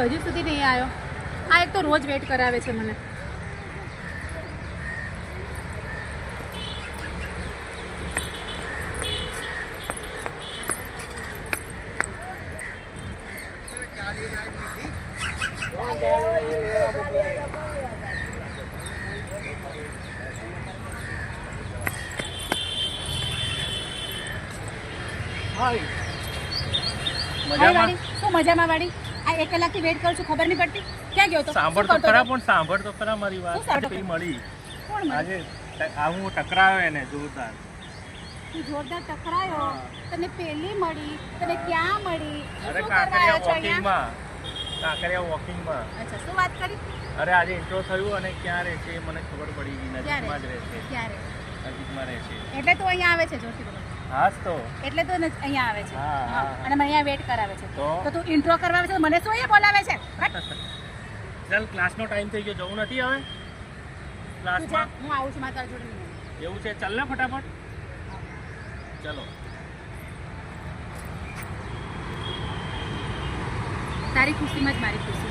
હજુ સુધી નહીં આવ્યો. આ એક તો રોજ વેટ કરાવે છે મને. શું મજામાં વાળી? આ 1 કલાકથી વેટ કરું છું, ખબર નહીં પડતી ક્યાં ગયો તો? સાંભળ તો ખરા, પણ સાંભળ તો ખરા મારી વાત. પેલી મળી આજે હું ટકરાયો એને જોરદાર. તું જોરદાર ટકરાયો? તને પેલી મળી, તને ક્યાં મળી? અરે કાંકરિયા વોકિંગમાં. કાંકરિયા વોકિંગમાં. અચ્છા, શું વાત કરી? અરે આજે ઇન્ટ્રો થયું અને ક્યાં રહે છે મને ખબર પડી ગઈ. નજીકમાં જ રહે છે. ક્યારે? નજીકમાં રહે છે. એટલે તું અહીંયા આવે છે જોરથી બોલો. હાસ તો એટલે તું અહીંયા આવે છે. હા. અને મને અહીંયા વેટ કરાવે છે. તો તું ઇન્ટ્રો કરવા આવે છે, મને શું અહીંયા બોલાવે છે? ચાલ, ક્લાસનો ટાઈમ થઈ ગયો, જવું નથી હવે ક્લાસમાં? હું આવું છું મારા જોડે. એવું છે? ચાલ ને ફટાફટ. ચલો. તારી ખુશીમાં જ મારી ખુશી.